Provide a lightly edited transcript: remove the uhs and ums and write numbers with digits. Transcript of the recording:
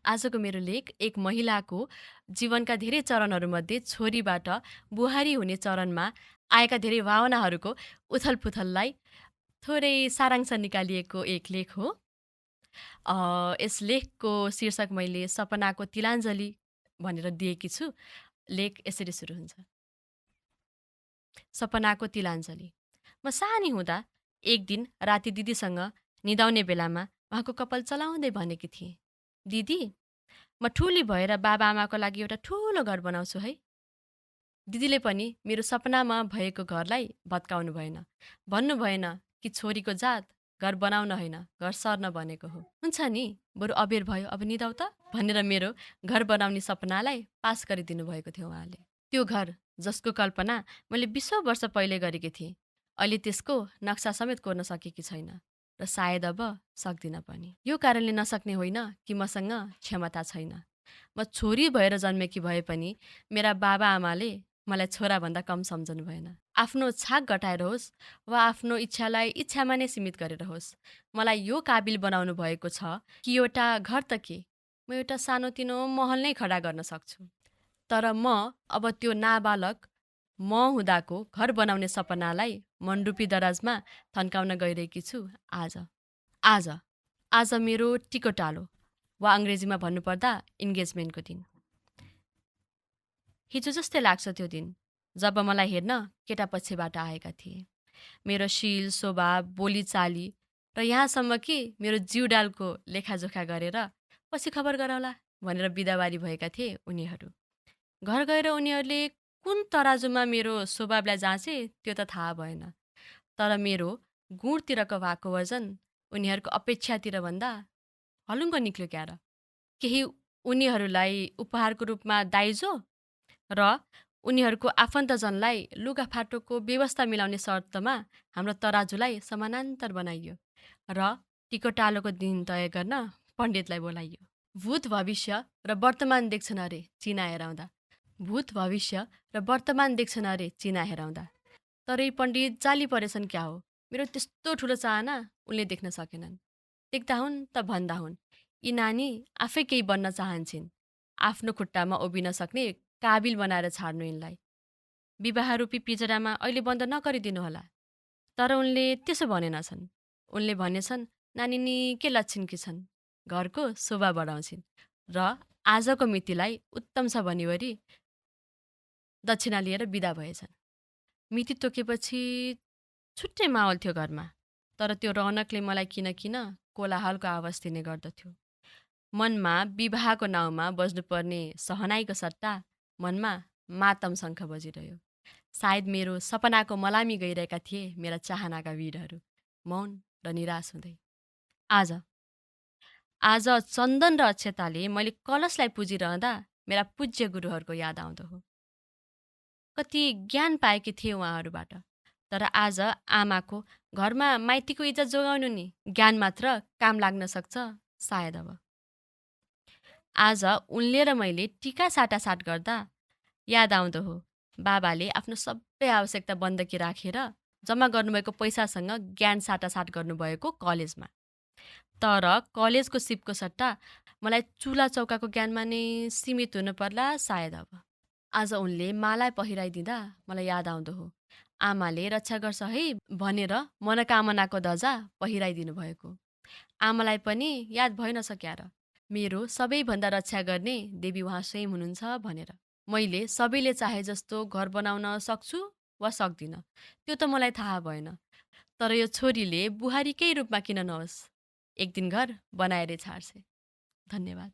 आजको मेरो लेख एक महिलाको जीवनका धेरै चरणहरूमध्ये छोरीबाट बुहारी हुने चरणमा आएका धेरै भावनाहरूको उथलपुथललाई थोरै सारांश निकालिएको एक लेख हो। यस लेखको शीर्षक मैले सपनाको तिलाञ्जली भनेर दिएकी छु। लेख यसरी सुरु हुन्छ। सपनाको तिलाञ्जली। म सानी हुँदा एक दिन राति दिदीसँग निदाउने बेलामा उहाँको कपाल चलाउँदै भनेकी थिएँ, दिदी, म ठुली भएर बाबाआमाको लागि एउटा ठुलो घर बनाउँछु है। दिदीले पनि मेरो सपनामा भएको घरलाई भत्काउनु भएन। भन्नु भएन कि छोरीको जात घर बनाउन होइन, घर सर्न बनेको हो। हुन्छ नि, बरु अबेर भयो, अब निदाउ त भनेर मेरो घर बनाउने सपनालाई पास गरिदिनु भएको थियो उहाँले। त्यो घर जसको कल्पना मैले 20 वर्ष पहिले गरेकी थिएँ, अहिले त्यसको नक्सा समेत कोर्न सकेकी छैन र सायद अब सक्दिनँ पनि। यो कारणले नसक्ने होइन कि मसँग क्षमता छैन। म छोरी भएर जन्मेकी भए पनि मेरा बाबाआमाले मलाई छोराभन्दा कम सम्झनु भएन। आफ्नो छाक घटाएर होस् वा आफ्नो इच्छालाई इच्छामा नै सीमित गरेर होस्, मलाई यो काबिल बनाउनु भएको छ कि एउटा घर त के, म एउटा सानोतिनो महल नै खडा गर्न सक्छु। तर म अब त्यो नाबालक म हुँदाको घर बनाउने सपनालाई मनरूपी दराजमा थन्काउन गइरहेकी छु आज मेरो टिकोटालो वा अङ्ग्रेजीमा भन्नुपर्दा इन्गेजमेन्टको दिन। हिजो जस्तै लाग्छ त्यो दिन जब मलाई हेर्न केटा पछिबाट आएका थिए। मेरो शील, स्वभाव, बोलीचाली र यहाँसम्म कि मेरो जिउडालको लेखाजोखा गरेर पछि खबर गराउला भनेर बिदाबारी भएका थिए उनीहरू। घर गएर उनीहरूले कुन तराजुमा मेरो स्वभावलाई जाँचे त्यो त थाहा भएन, तर मेरो गुणतिरको भएको वजन उनीहरूको अपेक्षातिर भन्दा हलुङ्ग निक्ल्यो क्या र। केही उनीहरूलाई उपहारको रूपमा दाइजो र उनीहरूको आफन्तजनलाई लुगाफाटोको व्यवस्था मिलाउने शर्तमा हाम्रो तराजुलाई समानान्तर बनाइयो र टिकोटालोको दिन तय गर्न पण्डितलाई बोलाइयो। भूत भविष्य र वर्तमान देख्छन् अरे चिना हेराउँदा। तर यी पण्डित जाली परेछन् क्या हो। मेरो त्यस्तो ठुलो चाहना उनले देख्न सकेनन्। देख्दा हुन् त भन्दा हुन्, यी नानी आफै केही बन्न चाहन्छन्, आफ्नो खुट्टामा उभिन सक्ने काबिल बनाएर छाड्नु यिनलाई। विवाहरूपी पिजरामा अहिले बन्द नगरिदिनुहोला। तर उनले त्यसो भनेनछन्। उनले भनेछन् नानी के लक्षिनकी छन्, घरको शोभा बढाउँछिन् र आजको मितिलाई उत्तम छ भनिवरी दक्षिणा लिएर बिदा भएछन्। मिति तोकेपछि छुट्टै माहौल थियो घरमा, तर त्यो रौनकले मलाई किन कोलाहलको आवाज दिने गर्दथ्यो। मनमा विवाहको नाउँमा बज्नुपर्ने सहनाईको सट्टा मनमा मातम शङ्ख बजिरह्यो। सायद मेरो सपनाको मलामी गइरहेका थिए मेरा चाहनाका वीरहरू, मौन र निराश हुँदै। आज चन्दन र अक्षताले मैले कलशलाई पुजिरहँदा मेरा पूज्य गुरुहरूको याद आउँदो हो। कति ज्ञान पाएकी थिए उहाँहरूबाट, तर आज आमाको घरमा माइतीको इज्जत जोगाउनु नि ज्ञान मात्र काम लाग्न सक्छ सायद। अब आज उनले र मैले टिका साटासाट गर्दा याद आउँदो हो, बाबाले आफ्नो सबै आवश्यकता बन्दकी राखेर जम्मा गर्नुभएको पैसासँग ज्ञान साटासाट गर्नुभएको कलेजमा। तर कलेजको सिपको सट्टा मलाई चुला चौकाको ज्ञानमा नै सीमित हुनु पर्ला सायद। अब आज उनले मालाई पहिराइदिँदा मलाई याद आउँदो हो, आमाले रक्षा गर्छ है भनेर मनोकामनाको ध्वजा पहिराइदिनु भएको। आमालाई पनि याद भएन सक्या र मेरो सबैभन्दा रक्षा गर्ने देवी उहाँ स्वयं हुनुहुन्छ भनेर। मैले सबैले चाहे जस्तो घर बनाउन सक्छु वा सक्दिनँ त्यो त मलाई थाहा भएन, तर यो छोरीले बुहारीकै रूपमा किन नहोस् एक दिन घर बनाएरै छाड्छे। धन्यवाद।